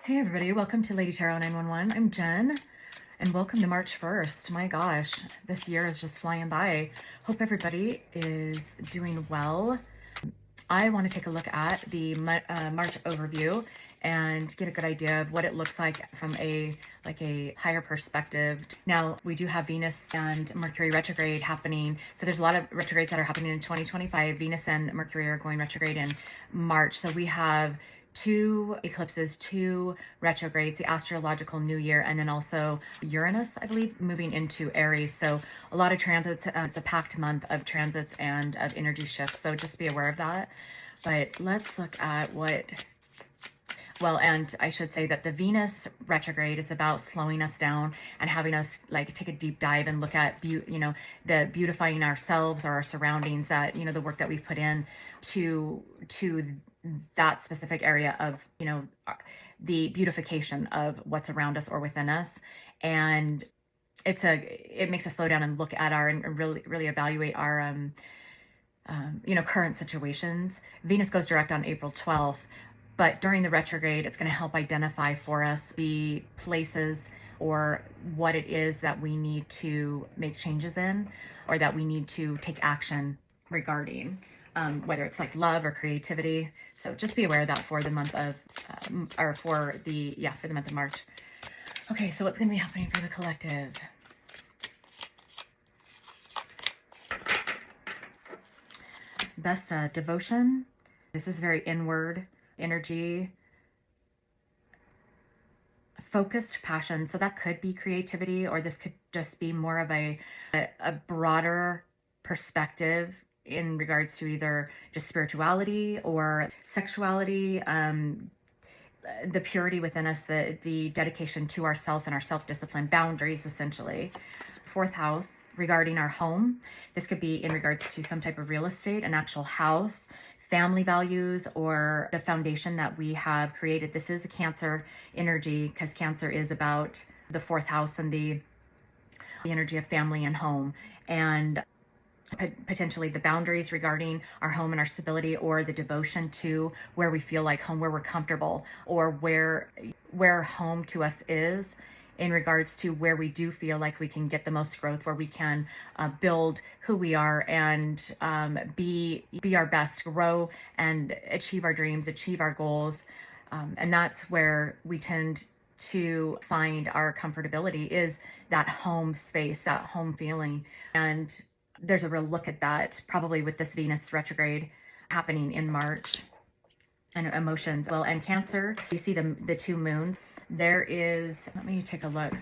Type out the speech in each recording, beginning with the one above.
Hey everybody, welcome to Lady Tarot 911. I'm Jen, and welcome to March 1st. My gosh, this year is just flying by. Hope everybody is doing well. I want to take a look at the March overview and get a good idea of what it looks like from a higher perspective. Now, we do have Venus and Mercury retrograde happening. So there's a lot of retrogrades that are happening in 2025. Venus and Mercury are going retrograde in March. So we have two eclipses, two retrogrades, the astrological new year, and then also Uranus, I believe, moving into Aries. So a lot of transits. It's a packed month of transits and of energy shifts. So just be aware of that. But let's look at and I should say that the Venus retrograde is about slowing us down and having us take a deep dive and look at the beautifying ourselves or our surroundings, that the work that we've put in to that specific area of the beautification of what's around us or within us. And it makes us slow down and look at and really evaluate our current situations. Venus goes direct on April 12th. But during the retrograde, it's going to help identify for us the places or what it is that we need to make changes in, or that we need to take action regarding, whether it's like love or creativity. So just be aware of that for the month of, for the month of March. Okay, so what's going to be happening for the collective? Best devotion. This is very inward energy, focused passion. So that could be creativity, or this could just be more of a broader perspective in regards to either just spirituality or sexuality, the purity within us, the dedication to ourself and our self-discipline, boundaries, essentially. Fourth house, regarding our home. This could be in regards to some type of real estate, an actual house, family values, or the foundation that we have created. This is a Cancer energy, because Cancer is about the fourth house and the energy of family and home, and potentially the boundaries regarding our home and our stability, or the devotion to where we feel like home, where we're comfortable, or where home to us is, in regards to where we do feel like we can get the most growth, where we can build who we are and be our best, grow and achieve our dreams, achieve our goals. And that's where we tend to find our comfortability, is that home space, that home feeling. And there's a real look at that probably with this Venus retrograde happening in March. And emotions. Well, and Cancer, you see the two moons. There is, let me take a look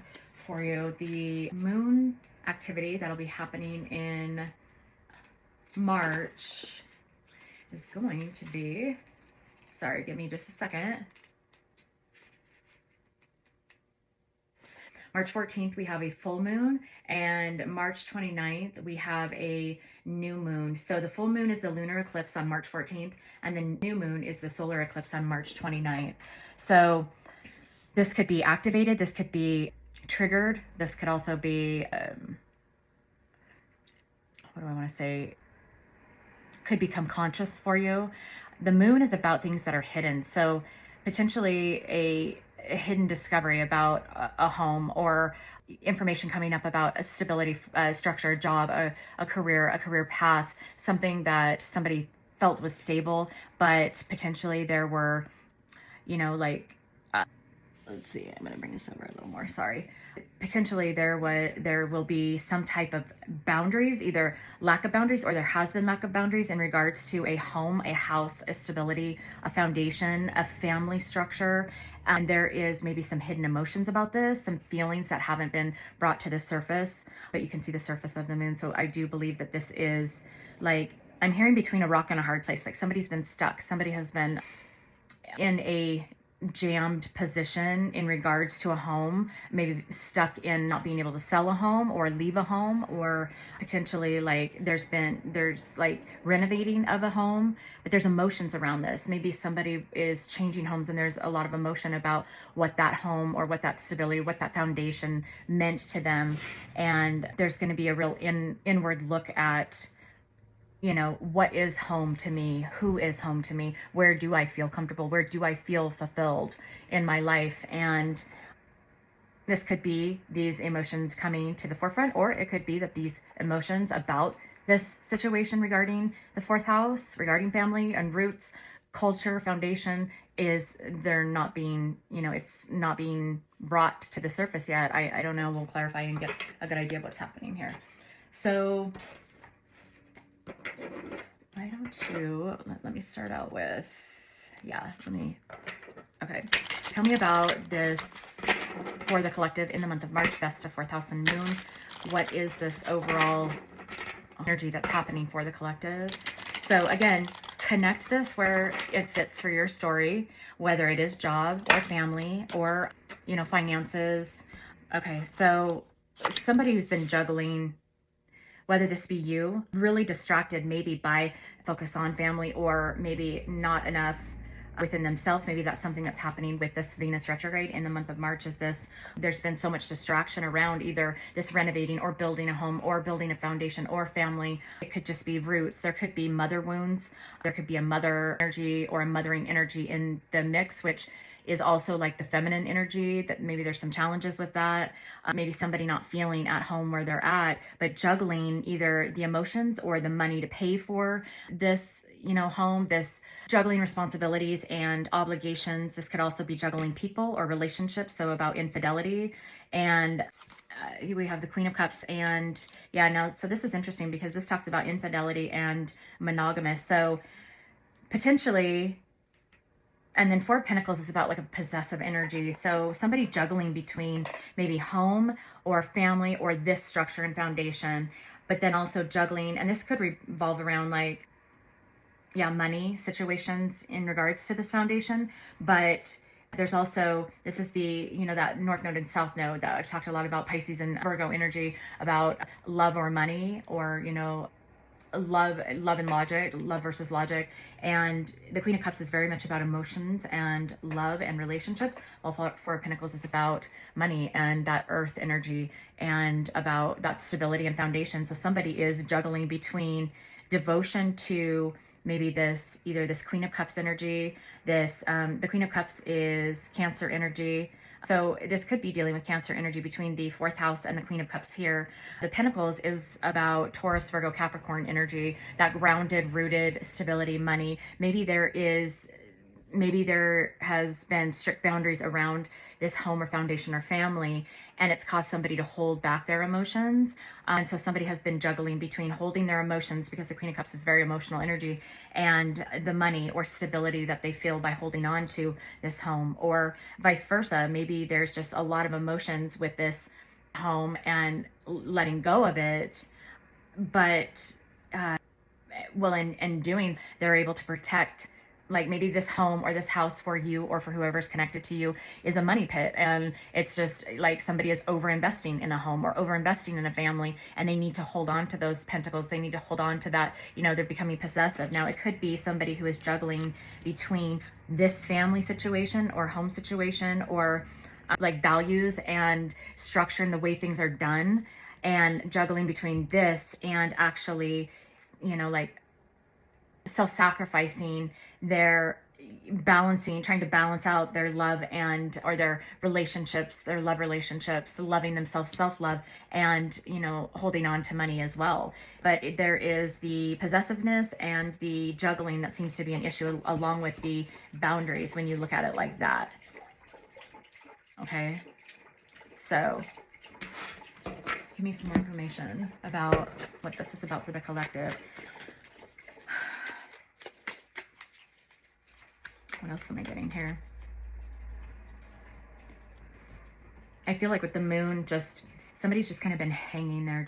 for you. The moon activity that'll be happening in March is going to be, sorry, give me just a second. March 14th, we have a full moon, and March 29th, we have a new moon. So the full moon is the lunar eclipse on March 14th, and the new moon is the solar eclipse on March 29th. So this could be activated, this could be triggered, this could also be, could become conscious for you. The moon is about things that are hidden. So potentially a hidden discovery about a home, or information coming up about a stability, structure, a job, a career path, something that somebody felt was stable, but potentially there were, let's see, I'm going to bring this over a little more, sorry. Potentially there will be some type of boundaries, either lack of boundaries, or there has been lack of boundaries in regards to a home, a house, a stability, a foundation, a family structure. And there is maybe some hidden emotions about this, some feelings that haven't been brought to the surface, but you can see the surface of the moon. So I do believe that this is I'm hearing between a rock and a hard place. Like somebody's been stuck. Somebody has been in a jammed position in regards to a home, maybe stuck in not being able to sell a home or leave a home, or potentially there's renovating of a home, but there's emotions around this. Maybe somebody is changing homes and there's a lot of emotion about what that home or what that stability, what that foundation meant to them. And there's going to be a real inward look at what is home to me? Who is home to me? Where do I feel comfortable? Where do I feel fulfilled in my life? And this could be these emotions coming to the forefront, or it could be that these emotions about this situation regarding the fourth house, regarding family and roots, culture, foundation, they're not being, it's not being brought to the surface yet. I don't know. We'll clarify and get a good idea of what's happening here. So why don't you, let me start out with, okay. Tell me about this for the collective in the month of March, best of fourth house and moon. What is this overall energy that's happening for the collective? So again, connect this where it fits for your story, whether it is job or family or, finances. Okay, so somebody who's been juggling, whether this be you, really distracted maybe by focus on family, or maybe not enough within themselves. Maybe that's something that's happening with this Venus retrograde in the month of March, is there's been so much distraction around either this renovating or building a home or building a foundation or family. It could just be roots. There could be mother wounds. There could be a mother energy or a mothering energy in the mix, which is also like the feminine energy, that maybe there's some challenges with that. Maybe somebody not feeling at home where they're at, but juggling either the emotions or the money to pay for this, home, this juggling responsibilities and obligations. This could also be juggling people or relationships. So about infidelity. And we have the Queen of Cups, and so this is interesting because this talks about infidelity and monogamous. So potentially, and then Four of Pentacles is about like a possessive energy. So somebody juggling between maybe home or family or this structure and foundation, but then also juggling, and this could revolve around like, money situations in regards to this foundation. But there's also, this is the, that North Node and South Node that I've talked a lot about, Pisces and Virgo energy, about love or money, or, love and logic, love versus logic. And the Queen of Cups is very much about emotions and love and relationships, while Four of Pentacles is about money and that earth energy and about that stability and foundation. So somebody is juggling between devotion to maybe either this Queen of Cups energy, the Queen of Cups is Cancer energy. So this could be dealing with Cancer energy between the fourth house and the Queen of Cups here. The Pentacles is about Taurus, Virgo, Capricorn energy, that grounded, rooted stability, money. Maybe there has been strict boundaries around this home or foundation or family, and it's caused somebody to hold back their emotions. And so somebody has been juggling between holding their emotions, because the Queen of Cups is very emotional energy, and the money or stability that they feel by holding on to this home, or vice versa. Maybe there's just a lot of emotions with this home and letting go of it, but in doing, they're able to protect, like maybe this home or this house for you or for whoever's connected to you is a money pit, and it's just like somebody is over investing in a home or over investing in a family, and they need to hold on to those pentacles. They need to hold on to that, they're becoming possessive. Now it could be somebody who is juggling between this family situation or home situation, or like values and structure and the way things are done, and juggling between this and actually, like self-sacrificing, they're trying to balance out their love or their relationships, their love relationships, loving themselves, self-love, and, holding on to money as well. But there is the possessiveness and the juggling that seems to be an issue, along with the boundaries when you look at it like that. Okay. So give me some more information about what this is about for the collective. What else am I getting here? I feel like with the moon, somebody's just kind of been hanging there.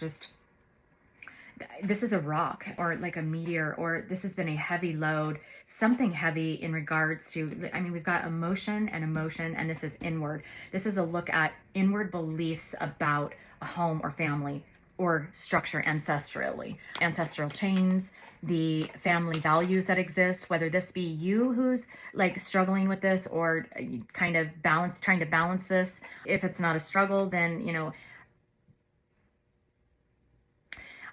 This is a rock or like a meteor, or this has been a heavy load, something heavy in regards to, we've got emotion, and this is inward. This is a look at inward beliefs about a home or family or structure ancestrally, ancestral chains, the family values that exist, whether this be you who's like struggling with this, or kind of trying to balance this. If it's not a struggle, then,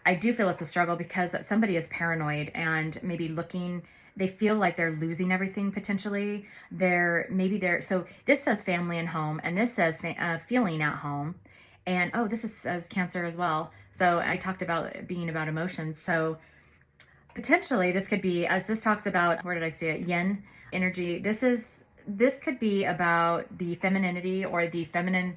I do feel it's a struggle because somebody is paranoid and maybe they feel like they're losing everything potentially. So this says family and home, and this says feeling at home. And oh, says Cancer as well. So I talked about it being about emotions. So potentially this could be, as this talks about, where did I see it? Yin energy. This could be about the femininity or the feminine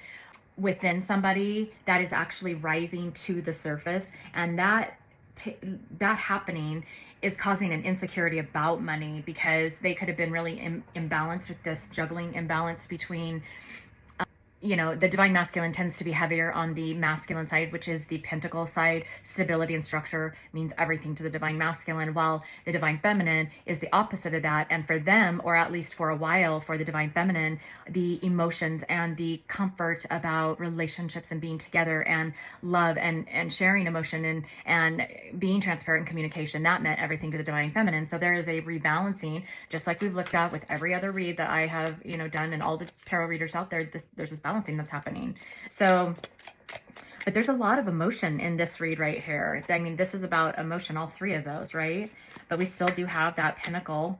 within somebody that is actually rising to the surface, and that happening is causing an insecurity about money, because they could have been really imbalanced with this juggling imbalance between the divine masculine tends to be heavier on the masculine side, which is the pentacle side. Stability and structure means everything to the divine masculine, while the divine feminine is the opposite of that. And for them, or at least for a while, for the divine feminine, the emotions and the comfort about relationships and being together and love and sharing emotion and being transparent in communication, that meant everything to the divine feminine. So there is a rebalancing, just like we've looked at with every other read that I have done, and all the tarot readers out there. There's this balancing that's happening. So, but there's a lot of emotion in this read right here. I mean, this is about emotion, all three of those, right? But we still do have that pinnacle,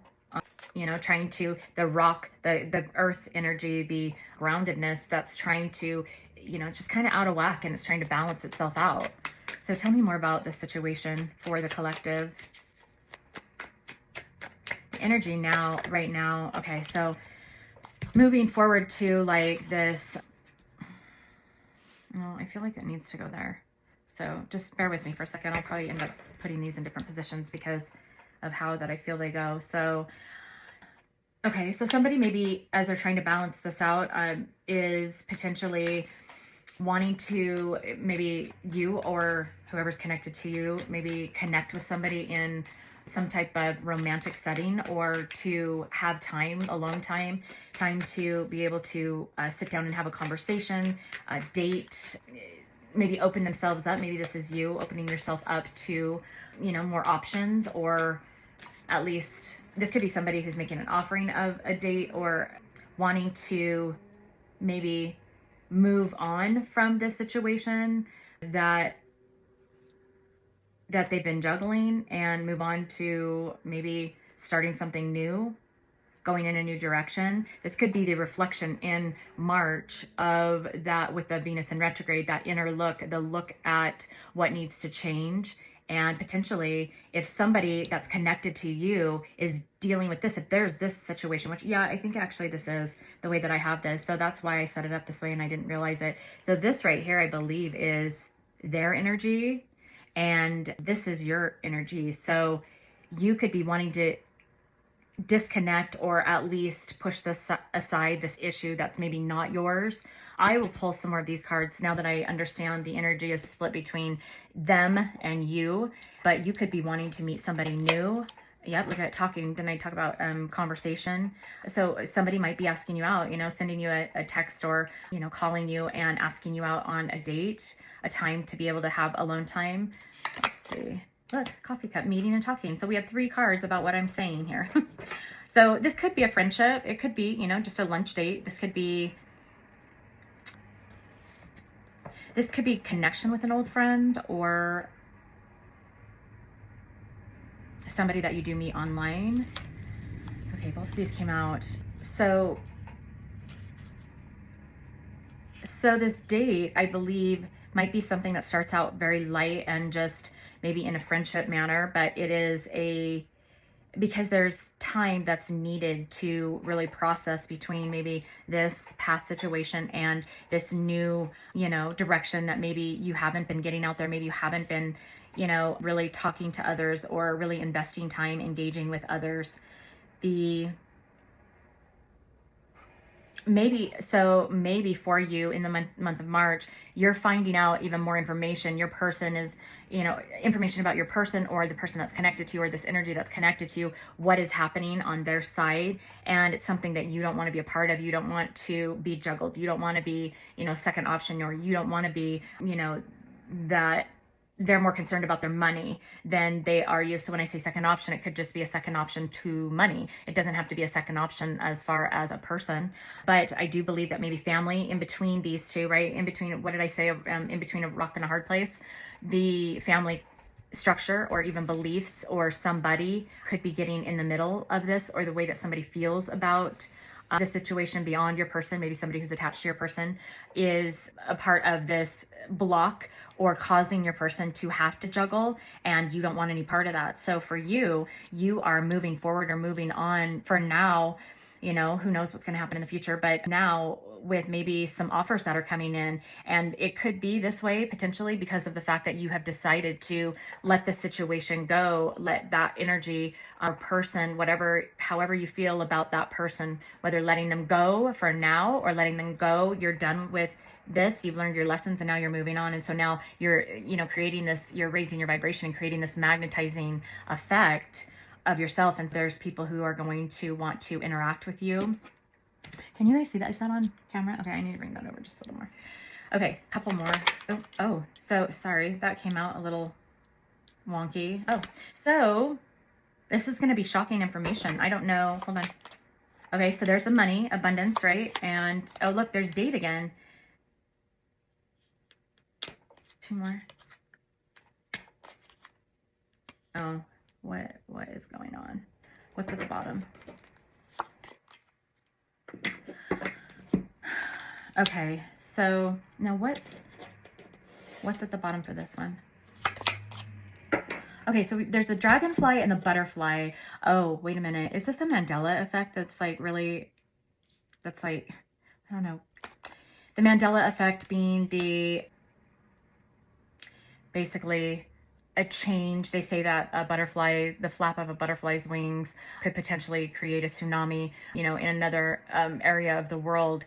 trying to, the rock, the earth energy, the groundedness that's trying to, it's just kind of out of whack, and it's trying to balance itself out. So tell me more about the situation for the collective. The energy right now. Okay, so moving forward to like this, I feel like it needs to go there. So just bear with me for a second. I'll probably end up putting these in different positions because of how that I feel they go. So, okay, so somebody maybe, as they're trying to balance this out, is potentially wanting to, maybe you or whoever's connected to you, maybe connect with somebody in some type of romantic setting, or to have time, alone time to be able to sit down and have a conversation, date, maybe open themselves up. Maybe this is you opening yourself up to, more options, or at least this could be somebody who's making an offering of a date, or wanting to maybe move on from this situation that they've been juggling, and move on to maybe starting something new, going in a new direction. This could be the reflection in March of that, with the Venus in retrograde, that inner look, the look at what needs to change. And potentially, if somebody that's connected to you is dealing with this, if there's this situation, which, yeah, I think actually this is the way that I have this. So that's why I set it up this way, and I didn't realize it. So this right here, I believe, is their energy, and this is your energy. So you could be wanting to disconnect, or at least push this aside, this issue that's maybe not yours. I will pull some more of these cards now that I understand the energy is split between them and you, but you could be wanting to meet somebody new. Yep, look at talking. Didn't I talk about conversation? So somebody might be asking you out, sending you a text, or, calling you and asking you out on a date, a time to be able to have alone time. Let's see. Look, coffee cup, meeting and talking. So we have 3 cards about what I'm saying here. So this could be a friendship. It could be, just a lunch date. This could be connection with an old friend, or somebody that you do meet online. Okay, both of these came out. So this date, I believe, might be something that starts out very light and just maybe in a friendship manner, but it is because there's time that's needed to really process between maybe this past situation and this new, direction that maybe you haven't been getting out there. Maybe you haven't been, really talking to others, or really investing time engaging with others. Maybe for you in the month of March, you're finding out even more information. Your person is, information about your person, or the person that's connected to you, or this energy that's connected to you, what is happening on their side. And it's something that you don't want to be a part of. You don't want to be juggled. You don't want to be, second option, or you don't want to be, that they're more concerned about their money than they are you. So when I say second option, it could just be a second option to money. It doesn't have to be a second option as far as a person. But I do believe that maybe family in between these two, right? In between, what did I say? In between a rock and a hard place. The family structure or even beliefs, or somebody could be getting in the middle of this, or the way that somebody feels about the situation beyond your person, maybe somebody who's attached to your person, is a part of this block or causing your person to have to juggle, and you don't want any part of that. So for you, you are moving forward or moving on for now. You know, who knows what's going to happen in the future, but now with maybe some offers that are coming in, and it could be this way potentially because of the fact that you have decided to let the situation go, let that energy or person, whatever, however you feel about that person, whether letting them go for now or letting them go, you're done with this, you've learned your lessons and now you're moving on. And so now you're, creating this, you're raising your vibration and creating this magnetizing effect of yourself. And there's people who are going to want to interact with you. Can you guys see that? Is that on camera? Okay, I need to bring that over just a little more. Okay, couple more. Oh, so sorry, that came out a little wonky. Oh, so this is going to be shocking information. I don't know. Hold on. Okay, so there's the money, abundance, right? And oh, look, there's date again. Two more. Oh, what is going on? What's at the bottom? Okay, so now what's at the bottom for this one? Okay, so there's the dragonfly and the butterfly. Oh, wait a minute. Is this the Mandela effect that's like really, that's like, I don't know. The Mandela effect being basically a change. They say that the flap of a butterfly's wings could potentially create a tsunami, in another area of the world,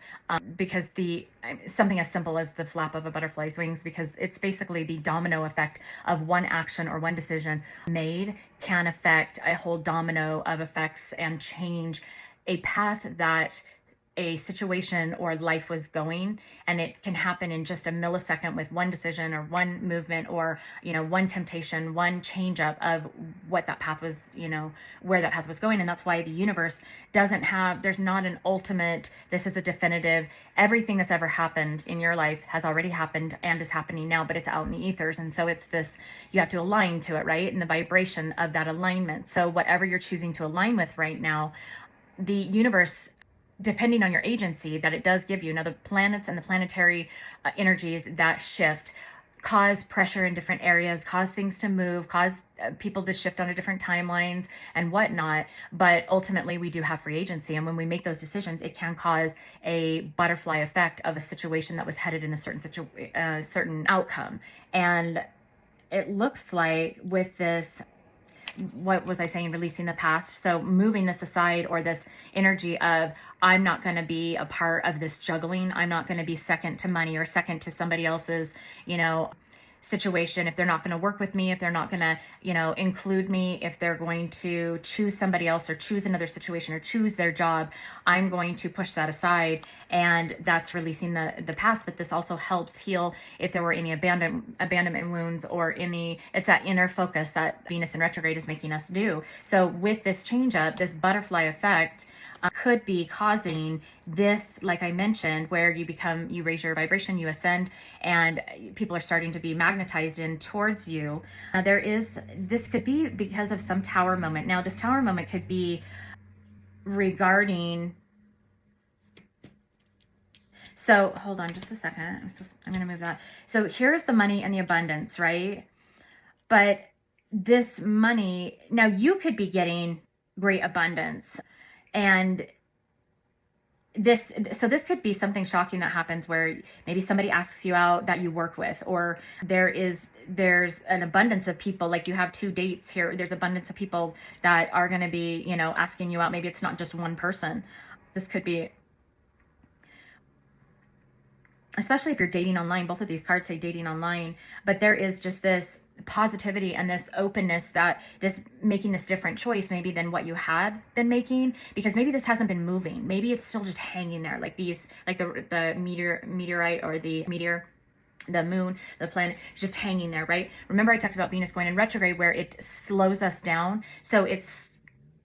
because something as simple as the flap of a butterfly's wings, because it's basically the domino effect of one action or one decision made can affect a whole domino of effects and change a path that a situation or life was going, and it can happen in just a millisecond with one decision or one movement or one temptation, one change up of what that path was, where that path was going. And that's why the universe there's not an ultimate, this is a definitive, everything that's ever happened in your life has already happened and is happening now, but it's out in the ethers. And so it's this, you have to align to it, right? And the vibration of that alignment. So whatever you're choosing to align with right now, the universe, depending on your agency that it does give you. Now, the planets and the planetary energies that shift cause pressure in different areas, cause things to move, cause people to shift onto different timelines and whatnot. But ultimately, we do have free agency. And when we make those decisions, it can cause a butterfly effect of a situation that was headed in a certain outcome. And it looks like with this, what was I saying? Releasing the past. So moving this aside, or this energy of, I'm not going to be a part of this juggling. I'm not going to be second to money or second to somebody else's, situation. If they're not going to work with me, if they're not going to, include me, if they're going to choose somebody else or choose another situation or choose their job, I'm going to push that aside. And that's releasing the past. But this also helps heal if there were any abandonment wounds or it's that inner focus that Venus in retrograde is making us do. So with this change up, this butterfly effect could be causing this, like I mentioned, where you raise your vibration, you ascend, and people are starting to be magnetized in towards you. This could be because of some tower moment. Now, this tower moment could be regarding, so hold on just a second. I'm going to move that. So here's the money and the abundance, right? But this money, now you could be getting great abundance. And this could be something shocking that happens where maybe somebody asks you out that you work with, or there's an abundance of people, like you have 2 dates here. There's abundance of people that are going to be, asking you out. Maybe it's not just one person. This could be, especially if you're dating online. Both of these cards say dating online, but there is just this positivity and this openness that making this different choice maybe than what you had been making, because maybe this hasn't been moving. Maybe it's still just hanging there, like the meteorite or the meteor, the moon, the planet is just hanging there, right? Remember I talked about Venus going in retrograde where it slows us down. So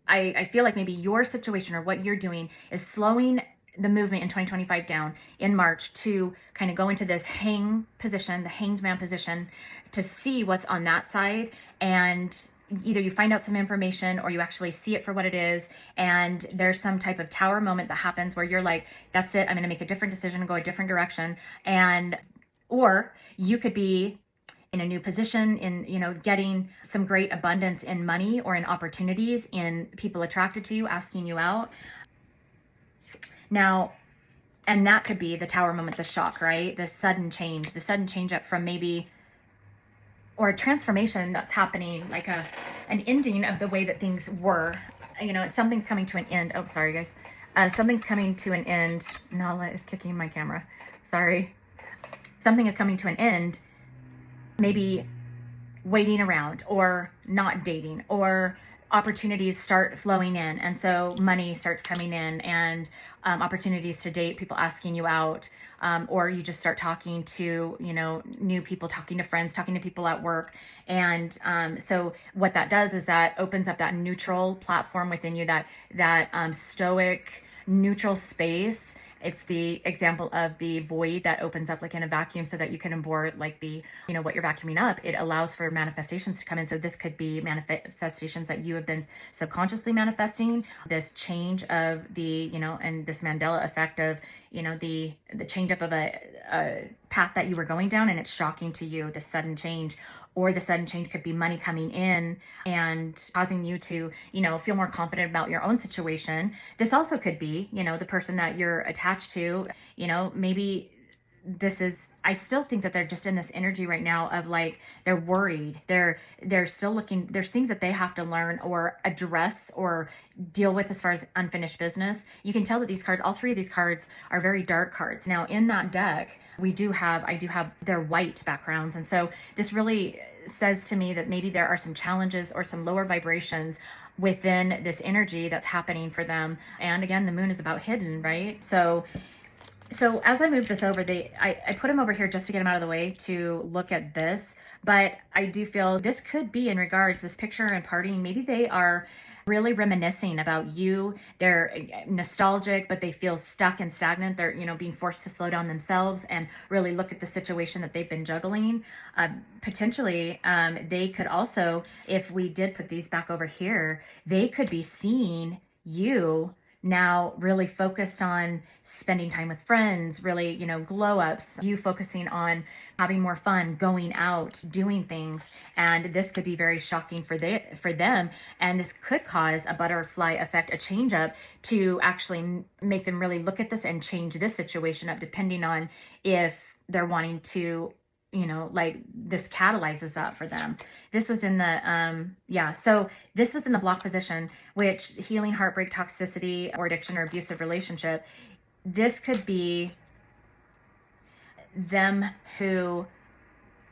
I feel like maybe your situation or what you're doing is slowing the movement in 2025 down in March to kind of go into this hang position, the hanged man position, to see what's on that side. And either you find out some information or you actually see it for what it is. And there's some type of tower moment that happens where you're like, that's it, I'm going to make a different decision and go a different direction. And, or you could be in a new position, in, you know, getting some great abundance in money or in opportunities, in people attracted to you, asking you out. Now, and that could be the tower moment, the shock, right? The sudden change up from maybe, or a transformation that's happening, like an ending of the way that things were. You know, something's coming to an end. Oh, sorry guys. Something's coming to an end. Nala is kicking my camera. Sorry. Something is coming to an end. Maybe waiting around or not dating, or opportunities start flowing in. And so money starts coming in, and opportunities to date, people asking you out, or you just start talking to, you know, new people, talking to friends, talking to people at work. And so what that does is that opens up that neutral platform within you, that stoic, neutral space. It's the example of the void that opens up like in a vacuum so that you can abort like the, you know, what you're vacuuming up. It allows for manifestations to come in. So this could be manifestations that you have been subconsciously manifesting, this change of the, you know, and this Mandela effect of, you know, the change up of a path that you were going down, and it's shocking to you, the sudden change. Or the sudden change could be money coming in and causing you to, you know, feel more confident about your own situation. This also could be, you know, the person that you're attached to, you know, maybe this is, I still think that they're just in this energy right now of like, they're worried. They're still looking, there's things that they have to learn or address or deal with as far as unfinished business. You can tell that these cards, all three of these cards are very dark cards. Now in that deck, I do have their white backgrounds. And so this really says to me that maybe there are some challenges or some lower vibrations within this energy that's happening for them. And again, the moon is about hidden, right? So as I move this over, I put them over here just to get them out of the way to look at this. But I do feel this could be in regards, this picture and partying, maybe they are really reminiscing about you. They're nostalgic, but they feel stuck and stagnant. They're, you know, being forced to slow down themselves and really look at the situation that they've been juggling. Potentially, they could also, if we did put these back over here, they could be seeing you now really focused on spending time with friends, really, you know, glow ups, you focusing on having more fun, going out, doing things. And this could be very shocking for them. And this could cause a butterfly effect, a change up, to actually make them really look at this and change this situation up, depending on if they're wanting to, you know, like this catalyzes that for them. This was in the, so this was in the block position, which healing heartbreak, toxicity, or addiction or abusive relationship. This could be them who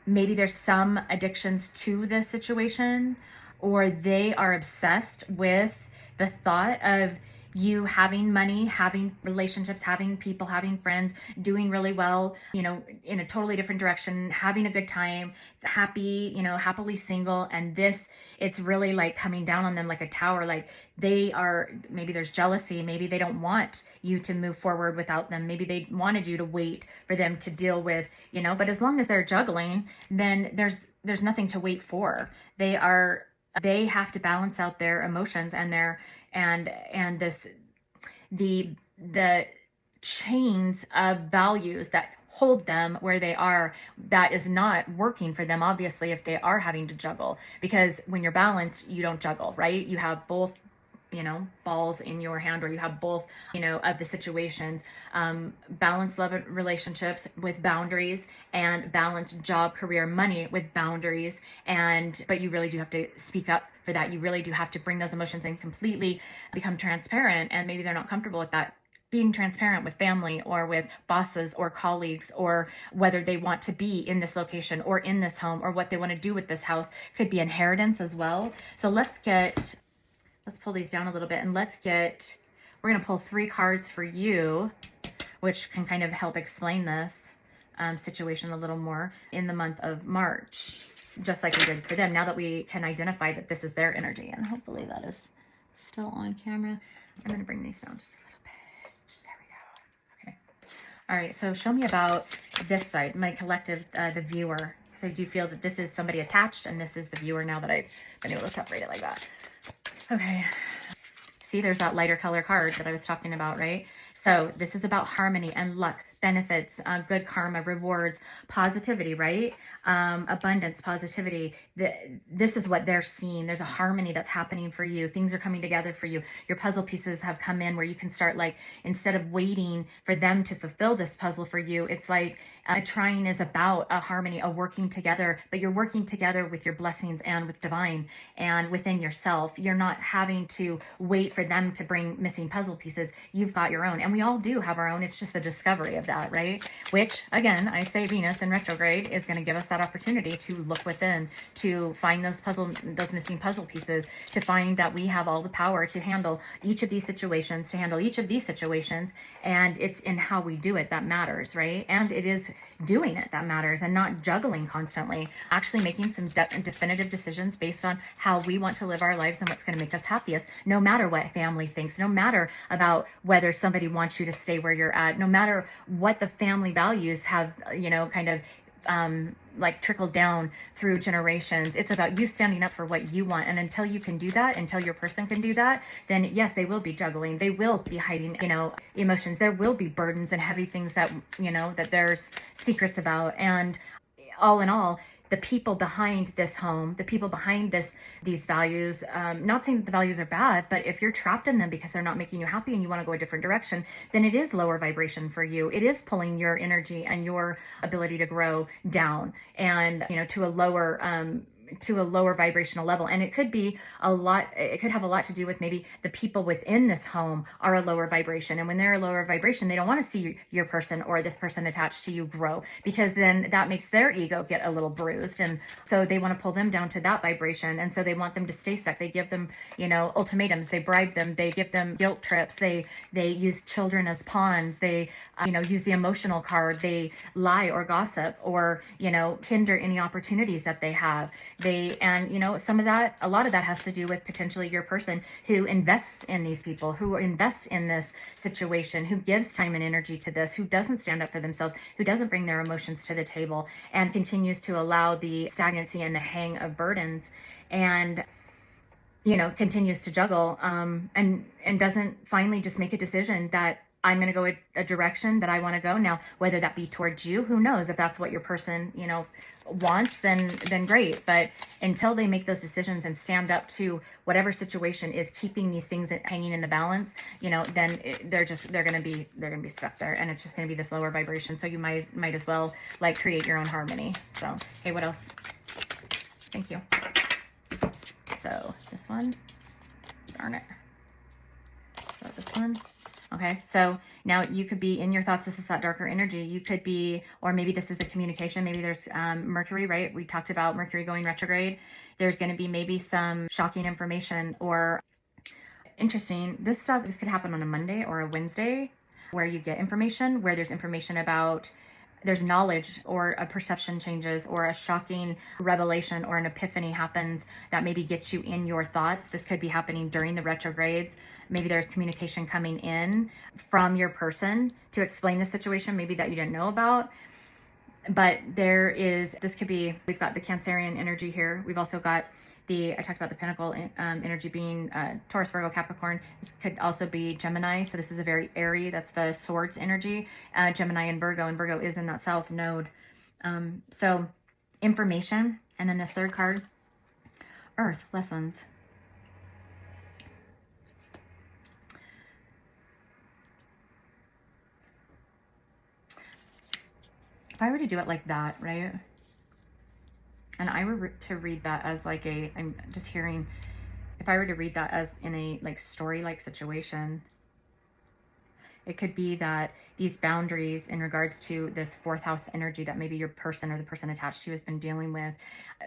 maybe there's some addictions to this situation, or they are obsessed with the thought of you having money, having relationships, having people, having friends, doing really well, you know, in a totally different direction, having a good time, happy, you know, happily single. And this, it's really like coming down on them like a tower. Like they are, maybe there's jealousy. Maybe they don't want you to move forward without them. Maybe they wanted you to wait for them to deal with, you know, but as long as they're juggling, then there's nothing to wait for. They have to balance out their emotions and the chains of values that hold them where they are, that is not working for them, obviously, if they are having to juggle. Because when you're balanced, you don't juggle, right? You have both, you know, balls in your hand, or you have both, you know, of the situations. Balanced love relationships with boundaries, and balanced job, career, money with boundaries. But you really do have to speak up for that. You really do have to bring those emotions and completely become transparent. And maybe they're not comfortable with that, being transparent with family or with bosses or colleagues, or whether they want to be in this location or in this home, or what they want to do with this house. Could be inheritance as well. So let's pull these down a little bit, and we're going to pull 3 cards for you, which can kind of help explain this situation a little more in the month of March, just like we did for them, now that we can identify that this is their energy. And hopefully that is still on camera. I'm going to bring these down just a little bit. There we go. All right, so show me about this side, my collective, the viewer, because I do feel that this is somebody attached and this is the viewer now that I've been able to separate it like that. Okay. See, there's that lighter color card that I was talking about, right? So this is about harmony and luck, benefits, good karma, rewards, positivity, right? Abundance, positivity. This is what they're seeing. There's a harmony that's happening for you. Things are coming together for you. Your puzzle pieces have come in where you can start, like, instead of waiting for them to fulfill this puzzle for you, it's like a trying is about a harmony, a working together, but you're working together with your blessings and with divine and within yourself. You're not having to wait for them to bring missing puzzle pieces. You've got your own, and we all do have our own. It's just the discovery of that, right? Which, again, I say Venus in retrograde is going to give us that opportunity to look within, to find those missing puzzle pieces, to find that we have all the power to handle each of these situations, and it's in how we do it that matters, right? And it is doing it that matters, and not juggling constantly, actually making some definitive decisions based on how we want to live our lives and what's going to make us happiest, no matter what family thinks, no matter about whether somebody wants you to stay where you're at, no matter what the family values have, kind of like trickled down through generations. It's about you standing up for what you want. And until you can do that, until your person can do that, then yes, they will be juggling. They will be hiding, emotions. There will be burdens and heavy things that, that there's secrets about. And all in all, the people behind this home, the people behind these values, not saying that the values are bad, but if you're trapped in them because they're not making you happy and you want to go a different direction, then it is lower vibration for you. It is pulling your energy and your ability to grow down, and to a lower vibrational level. And it could have a lot to do with maybe the people within this home are a lower vibration, and when they're a lower vibration, they don't want to see your person or this person attached to you grow, because then that makes their ego get a little bruised, and so they want to pull them down to that vibration, and so they want them to stay stuck. They give them ultimatums, they bribe them, they give them guilt trips, they use children as pawns, they use the emotional card, they lie or gossip or hinder any opportunities that they have. A lot of that has to do with potentially your person who invests in these people, who invests in this situation, who gives time and energy to this, who doesn't stand up for themselves, who doesn't bring their emotions to the table, and continues to allow the stagnancy and the hang of burdens, and continues to juggle, and doesn't finally just make a decision that I'm going to go a direction that I want to go. Now, whether that be towards you, who knows? If that's what your person, wants, then great. But until they make those decisions and stand up to whatever situation is keeping these things hanging in the balance, then they're going to be stuck there, and it's just going to be this lower vibration. So you might as well like create your own harmony. So, okay, what else? Thank you. So this one, darn it. So this one. Okay, so now you could be in your thoughts. This is that darker energy. You could be, or maybe this is a communication. Maybe there's Mercury, right? We talked about Mercury going retrograde. There's going to be maybe some shocking information or interesting. This could happen on a Monday or a Wednesday, where you get information, where there's information about, there's knowledge or a perception changes or a shocking revelation or an epiphany happens that maybe gets you in your thoughts. This could be happening during the retrogrades. Maybe there's communication coming in from your person to explain the situation, maybe that you didn't know about. But this could be, we've got the Cancerian energy here. We've also got I talked about the Pentacle energy being Taurus, Virgo, Capricorn. This could also be Gemini. So this is a very airy, that's the Swords energy, Gemini and Virgo is in that South node. So information. And then this third card, Earth, lessons. If I were to do it like that, right? And I were to read that as like I'm just hearing, if I were to read that as in a like story-like situation, it could be that these boundaries in regards to this fourth house energy that maybe your person or the person attached to you has been dealing with,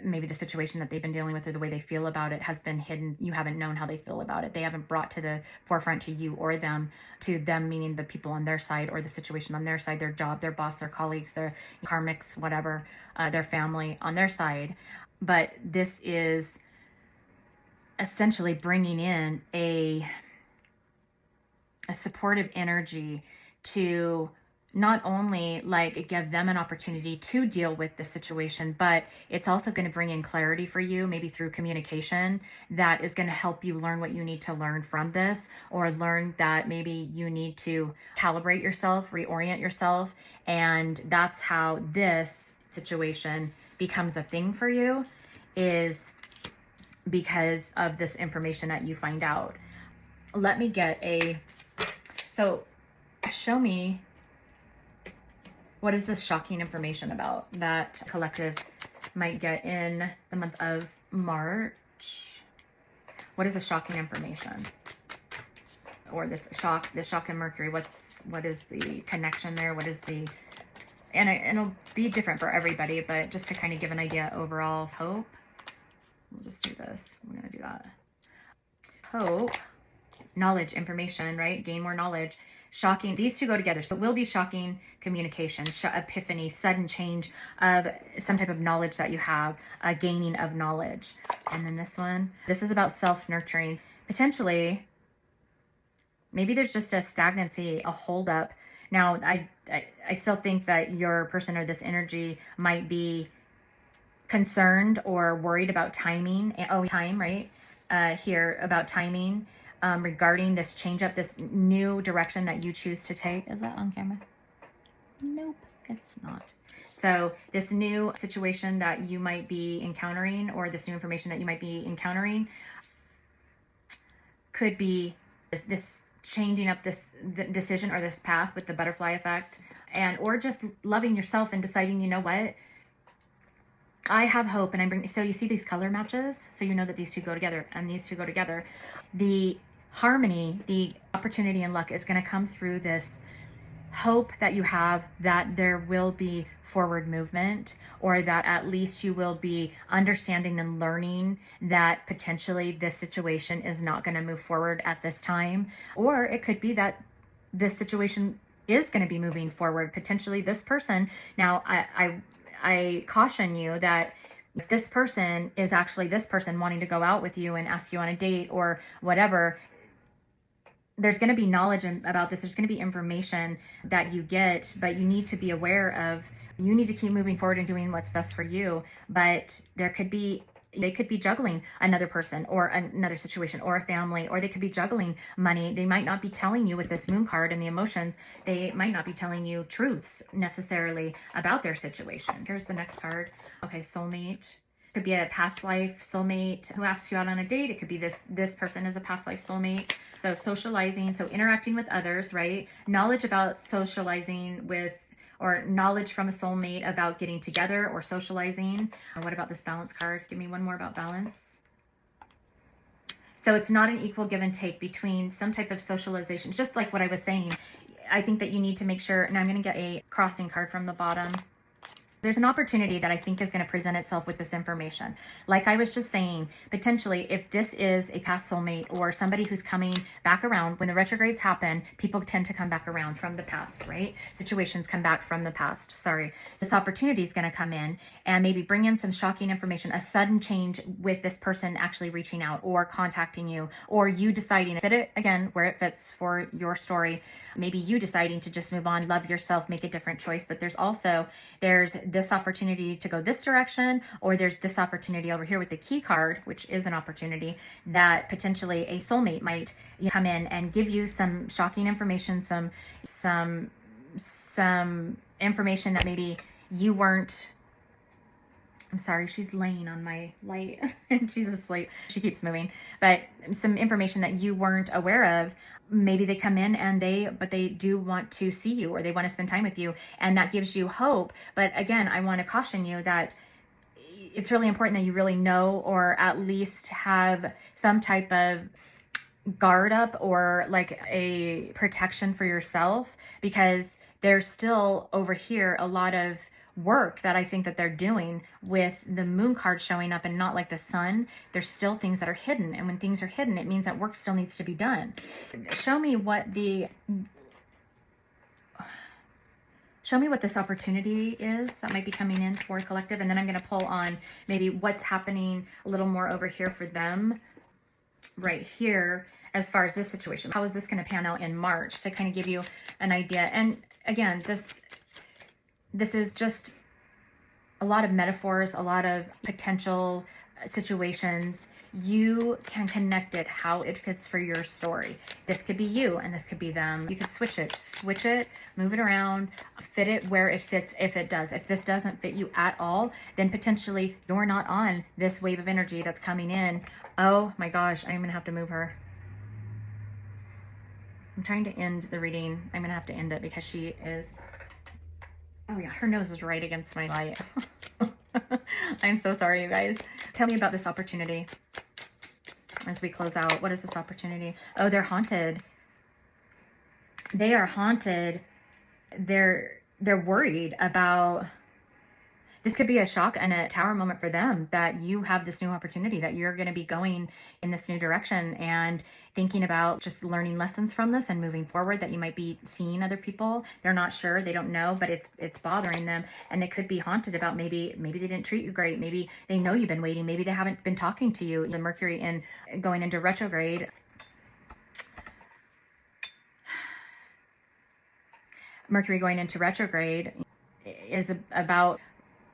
maybe the situation that they've been dealing with or the way they feel about it has been hidden. You haven't known how they feel about it. They haven't brought to the forefront to you or them, meaning the people on their side or the situation on their side, their job, their boss, their colleagues, their karmics, whatever, their family on their side. But this is essentially bringing in a supportive energy to not only like give them an opportunity to deal with the situation, but it's also going to bring in clarity for you, maybe through communication, that is going to help you learn what you need to learn from this, or learn that maybe you need to calibrate yourself, reorient yourself. And that's how this situation becomes a thing for you, is because of this information that you find out. Let me get so show me, what is this shocking information about that collective might get in the month of March? What is the shocking information? Or this shock in Mercury, what is the connection there? What is the, and it'll be different for everybody, but just to kind of give an idea overall. Hope, we'll just do this. We're going to do that. Hope, knowledge, information, right? Gain more knowledge. Shocking, these two go together. So it will be shocking communication, epiphany, sudden change of some type of knowledge that you have, a gaining of knowledge. And then this one, this is about self-nurturing. Potentially, maybe there's just a stagnancy, a holdup. Now, I still think that your person or this energy might be concerned or worried about timing. Oh, time, right? Here, about timing. Regarding this change up, this new direction that you choose to take. Is that on camera? Nope, it's not. So this new situation that you might be encountering, or this new information that you might be encountering, could be this changing up this decision or this path with the butterfly effect, and or just loving yourself and deciding, you know what, I have hope, and I'm bringing. So you see these color matches, so you know that these two go together and these two go together. The harmony, the opportunity and luck is going to come through this hope that you have that there will be forward movement, or that at least you will be understanding and learning that potentially this situation is not going to move forward at this time. Or it could be that this situation is going to be moving forward. Potentially this person, now I caution you that if this person is actually this person wanting to go out with you and ask you on a date or whatever, there's going to be knowledge about this. There's going to be information that you get, but you need to be aware of, you need to keep moving forward and doing what's best for you. But they could be juggling another person or another situation or a family, or they could be juggling money. They might not be telling you with this moon card and the emotions, they might not be telling you truths necessarily about their situation. Here's the next card. Okay, soulmate. Could be a past life soulmate who asks you out on a date. It could be this person is a past life soulmate. So socializing, so interacting with others, right? Knowledge about socializing with, or knowledge from a soulmate about getting together or socializing. Or what about this balance card? Give me one more about balance. So it's not an equal give and take between some type of socialization, just like what I was saying. I think that you need to make sure, and I'm going to get a crossing card from the bottom. There's an opportunity that I think is going to present itself with this information. Like I was just saying, potentially, if this is a past soulmate or somebody who's coming back around, when the retrogrades happen, people tend to come back around from the past, right? Situations come back from the past. Sorry. This opportunity is going to come in and maybe bring in some shocking information, a sudden change with this person actually reaching out or contacting you, or you deciding to fit it, again, where it fits for your story. Maybe you deciding to just move on, love yourself, make a different choice. But there's this opportunity to go this direction, or there's this opportunity over here with the key card, which is an opportunity that potentially a soulmate might come in and give you some shocking information, some information that maybe you weren't. I'm sorry, she's laying on my light and she's asleep. She keeps moving, but some information that you weren't aware of. Maybe they come in and they do want to see you, or they want to spend time with you, and that gives you hope. But again, I want to caution you that it's really important that you really know, or at least have some type of guard up or like a protection for yourself, because there's still over here a lot of work that I think that they're doing with the moon card showing up and not like the sun. There's still things that are hidden, and when things are hidden, it means that work still needs to be done. Show me what this opportunity is that might be coming in for collective, and then I'm going to pull on maybe what's happening a little more over here for them right here as far as this situation. How is this going to pan out in March, to kind of give you an idea? And again, this is just a lot of metaphors, a lot of potential situations. You can connect it how it fits for your story. This could be you and this could be them. You could switch it, move it around, fit it where it fits if it does. If this doesn't fit you at all, then potentially you're not on this wave of energy that's coming in. Oh my gosh, I'm gonna have to move her. I'm trying to end the reading. I'm gonna have to end it because she is, oh yeah, her nose is right against my light. I'm so sorry, you guys. Tell me about this opportunity as we close out. What is this opportunity? Oh, they're haunted. They are haunted. They're worried about, this could be a shock and a tower moment for them, that you have this new opportunity, that you're going to be going in this new direction and thinking about just learning lessons from this and moving forward, that you might be seeing other people. They're not sure, they don't know, but it's bothering them. And they could be haunted about maybe they didn't treat you great. Maybe they know you've been waiting. Maybe they haven't been talking to you. The Mercury going into retrograde. Mercury going into retrograde is about,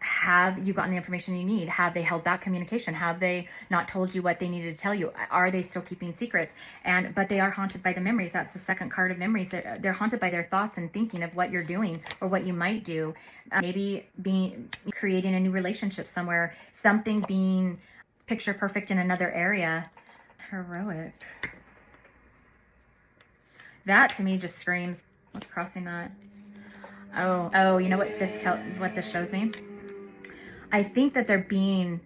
have you gotten the information you need? Have they held back communication? Have they not told you what they needed to tell you? Are they still keeping secrets? But they are haunted by the memories. That's the second card of memories. They're haunted by their thoughts and thinking of what you're doing or what you might do. Maybe creating a new relationship somewhere, something being picture perfect in another area. Heroic. That to me just screams, what's crossing that? Oh, you know what this shows me? I think that they're being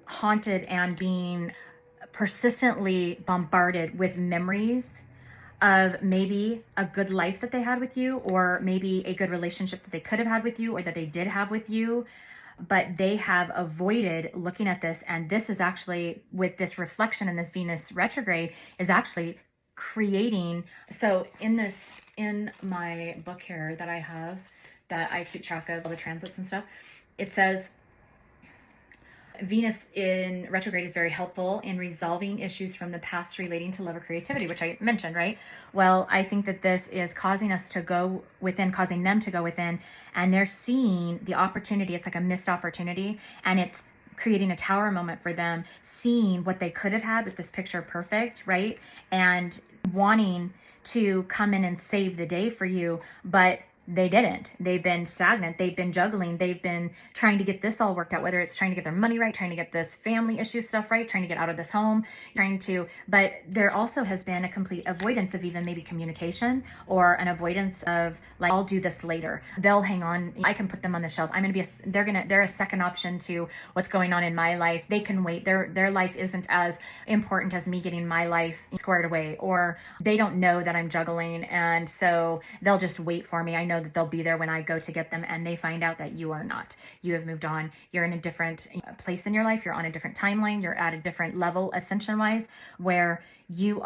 haunted and being persistently bombarded with memories of maybe a good life that they had with you, or maybe a good relationship that they could have had with you, or that they did have with you, but they have avoided looking at this. And this is actually, with this reflection in this Venus retrograde, is actually creating. So in my book here that I have, that I keep track of all the transits and stuff, it says Venus in retrograde is very helpful in resolving issues from the past relating to love or creativity, which I mentioned, right? Well, I think that this is causing us to go within, causing them to go within, and they're seeing the opportunity. It's like a missed opportunity, and it's creating a tower moment for them, seeing what they could have had with this picture perfect, right? And wanting to come in and save the day for you, but they didn't. They've been stagnant. They've been juggling. They've been trying to get this all worked out, whether it's trying to get their money right, trying to get this family issue stuff right, trying to get out of this home, but there also has been a complete avoidance of even maybe communication, or an avoidance of like, I'll do this later. They'll hang on. I can put them on the shelf. They're a second option to what's going on in my life. They can wait. Their life isn't as important as me getting my life squared away, or they don't know that I'm juggling. And so they'll just wait for me. I know that they'll be there when I go to get them, and they find out that you are not. You have moved on. You're in a different place in your life. You're on a different timeline. You're at a different level, ascension-wise, where you've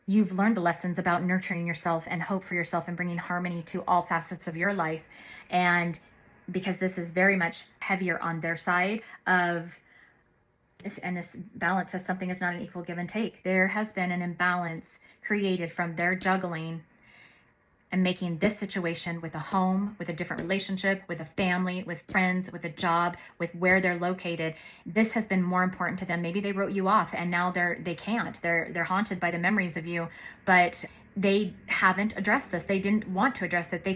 learned the lessons about nurturing yourself and hope for yourself and bringing harmony to all facets of your life. And because this is very much heavier on their side of, and this balance says something is not an equal give and take. There has been an imbalance created from their juggling and making this situation with a home, with a different relationship, with a family, with friends, with a job, with where they're located. This has been more important to them. Maybe they wrote you off and now they can't. They're haunted by the memories of you, but they haven't addressed this. They didn't want to address it.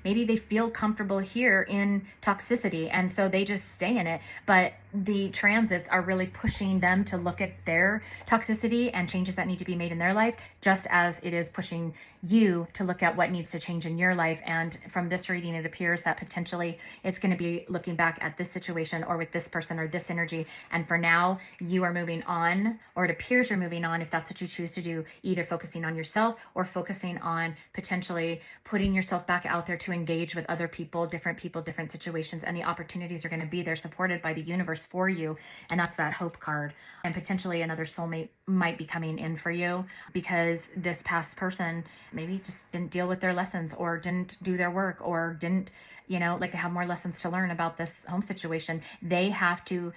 Maybe they feel comfortable here in toxicity, and so they just stay in it. But the transits are really pushing them to look at their toxicity and changes that need to be made in their life, just as it is pushing you to look at what needs to change in your life. And from this reading, it appears that potentially it's going to be looking back at this situation or with this person or this energy. And for now, you are moving on, or it appears you're moving on, if that's what you choose to do, either focusing on yourself or focusing on potentially putting yourself back out there to engage with other people, different situations, and the opportunities are going to be there, supported by the universe for you. And that's that hope card. And potentially another soulmate might be coming in for you, because this past person maybe just didn't deal with their lessons, or didn't do their work, or didn't, they have more lessons to learn about this home situation. They have to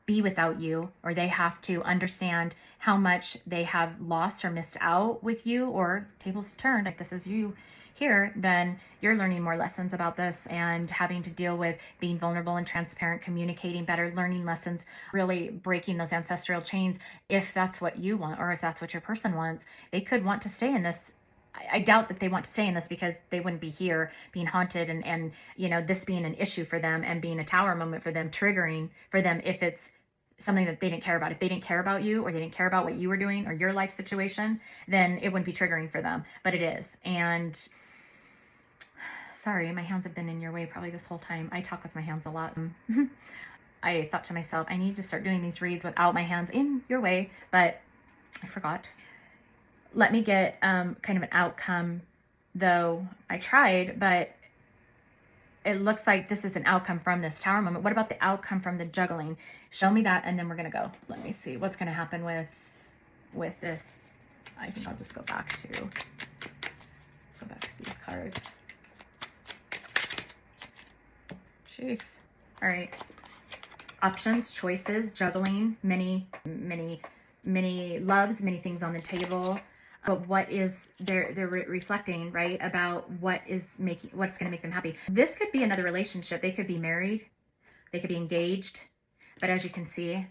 be without you, or they have to understand how much they have lost or missed out with you, or tables turned, like this is you here, then you're learning more lessons about this and having to deal with being vulnerable and transparent, communicating better, learning lessons, really breaking those ancestral chains. If that's what you want, or if that's what your person wants, they could want to stay in this. I doubt that they want to stay in this, because they wouldn't be here being haunted and this being an issue for them and being a tower moment for them, triggering for them, if it's something that they didn't care about. If they didn't care about you, or they didn't care about what you were doing or your life situation, then it wouldn't be triggering for them, but it is. And sorry, my hands have been in your way probably this whole time. I talk with my hands a lot. I thought to myself, I need to start doing these reads without my hands in your way, but I forgot. Let me get kind of an outcome, though. I tried, but it looks like this is an outcome from this tower moment. What about the outcome from the juggling? Show me that, and then we're going to go. Let me see what's going to happen with this. I think I'll just go back to these cards. Jeez. All right. Options, choices, juggling, many loves, many things on the table. But what is they're reflecting, right, about what's going to make them happy. This could be another relationship. They could be married, they could be engaged, but as you can see,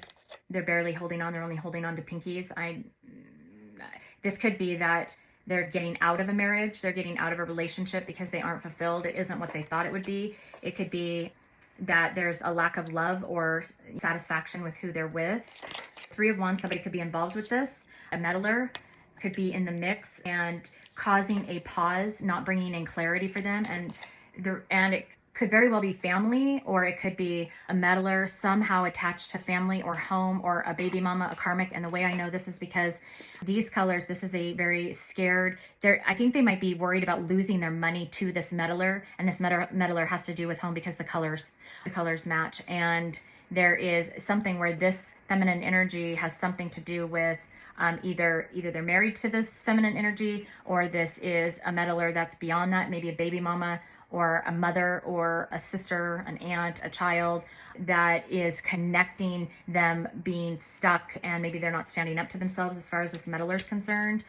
they're barely holding on. They're only holding on to pinkies. This could be that they're getting out of a marriage, they're getting out of a relationship because they aren't fulfilled. It isn't what they thought it would be. It could be that there's a lack of love or satisfaction with who they're with. Three of Wands, somebody could be involved with this. A meddler could be in the mix and causing a pause, not bringing in clarity for them. And it could very well be family, or it could be a meddler somehow attached to family or home, or a baby mama, a karmic. And the way I know this is because these colors, this is a very scared, I think they might be worried about losing their money to this meddler. And this meddler has to do with home, because the colors match. And there is something where this feminine energy has something to do with either they're married to this feminine energy, or this is a meddler that's beyond that, maybe a baby mama or a mother or a sister, an aunt, a child that is connecting them being stuck, and maybe they're not standing up to themselves as far as this meddler is concerned.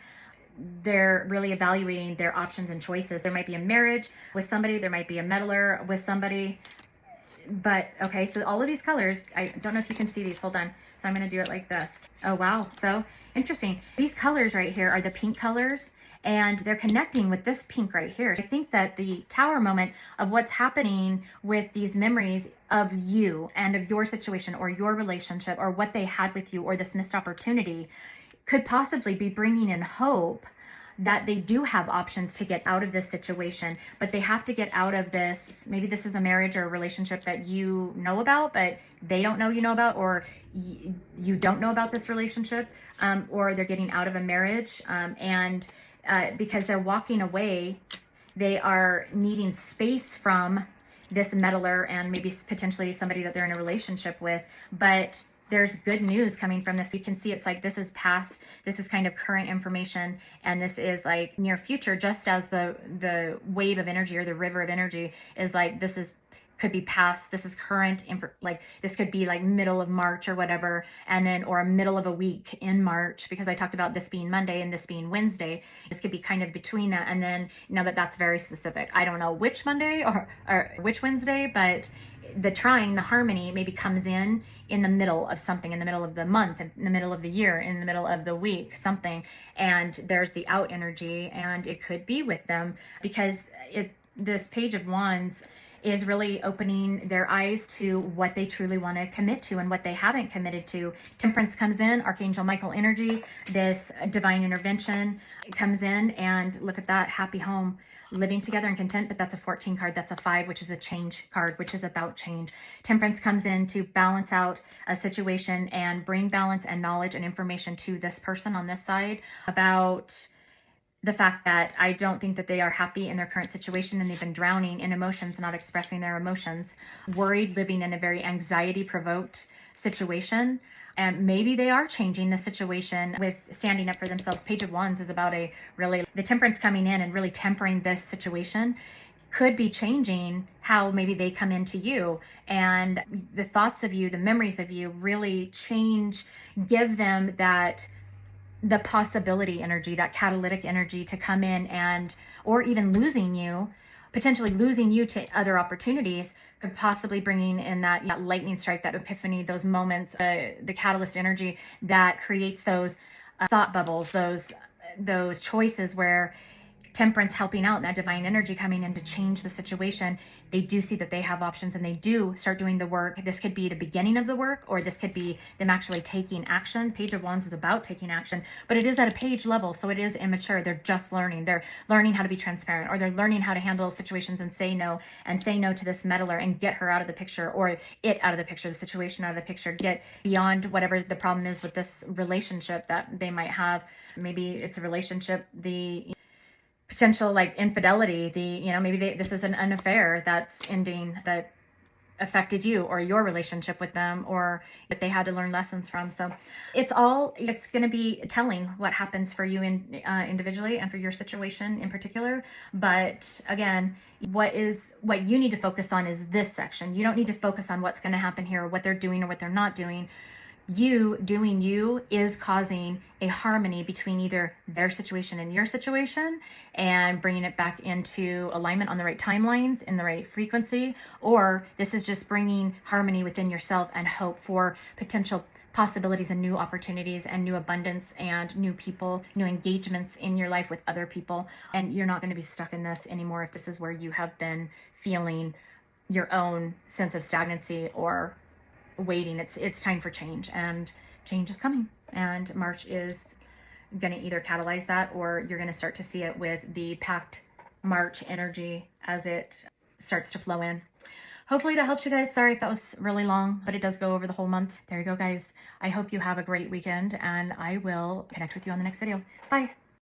They're really evaluating their options and choices. There might be a marriage with somebody, there might be a meddler with somebody. But okay, so all of these colors, I don't know if you can see these, hold on. So I'm going to do it like this. Oh, wow. So interesting. These colors right here are the pink colors, and they're connecting with this pink right here. I think that the tower moment of what's happening with these memories of you and of your situation or your relationship or what they had with you or this missed opportunity could possibly be bringing in hope that they do have options to get out of this situation, but they have to get out of this. Maybe this is a marriage or a relationship that you know about, but they don't know you know about, or you don't know about this relationship, or they're getting out of a marriage, and because they're walking away, they are needing space from this meddler and maybe potentially somebody that they're in a relationship with. But there's good news coming from this. You can see it's like this is past, this is kind of current information, and this is like near future, just as the wave of energy or the river of energy is like, this is could be past, this is current, like this could be like middle of March or whatever, and then, or a middle of a week in March, because I talked about this being Monday and this being Wednesday. This could be kind of between that, and then, that's very specific. I don't know which Monday or which Wednesday, but the trying, the harmony maybe comes in the middle of something, in the middle of the month, in the middle of the year, in the middle of the week, something, and there's the out energy, and it could be with them, because this Page of Wands is really opening their eyes to what they truly want to commit to and what they haven't committed to. Temperance comes in, Archangel Michael energy, this divine intervention comes in, and look at that, happy home, living together and content. But that's a 14 card. That's a 5, which is a change card, which is about change. Temperance comes in to balance out a situation and bring balance and knowledge and information to this person on this side about the fact that I don't think that they are happy in their current situation, and they've been drowning in emotions, not expressing their emotions, worried, living in a very anxiety provoked situation. And maybe they are changing the situation with standing up for themselves. Page of Wands is about the temperance coming in and really tempering this situation could be changing how maybe they come into you, and the thoughts of you, the memories of you really change, give them that the possibility energy, that catalytic energy to come in and, or even losing you, potentially losing you to other opportunities, could possibly bringing in that lightning strike, that epiphany, those moments, the catalyst energy that creates those thought bubbles, those choices where Temperance helping out, and that divine energy coming in to change the situation, they do see that they have options and they do start doing the work. This could be the beginning of the work, or this could be them actually taking action. Page of Wands is about taking action, but it is at a page level, so it is immature. They're just learning. They're learning how to be transparent, or they're learning how to handle situations and say no to this meddler and get her out of the picture, or it out of the picture, the situation out of the picture, get beyond whatever the problem is with this relationship that they might have. Maybe it's a relationship, the potential like infidelity, maybe this is an affair that's ending that affected you or your relationship with them, or that they had to learn lessons from. So it's going to be telling what happens for you individually and for your situation in particular. But again, what you need to focus on is this section. You don't need to focus on what's going to happen here, or what they're doing or what they're not doing. You doing you is causing a harmony between either their situation and your situation, and bringing it back into alignment on the right timelines, in the right frequency, or this is just bringing harmony within yourself and hope for potential possibilities and new opportunities and new abundance and new people, new engagements in your life with other people. And you're not going to be stuck in this anymore if this is where you have been feeling your own sense of stagnancy or waiting. It's time for change, and change is coming, and March is going to either catalyze that, or you're going to start to see it with the packed March energy as it starts to flow in. Hopefully that helps you guys. Sorry if that was really long, but it does go over the whole month. There you go, guys. I hope you have a great weekend, and I will connect with you on the next video. Bye.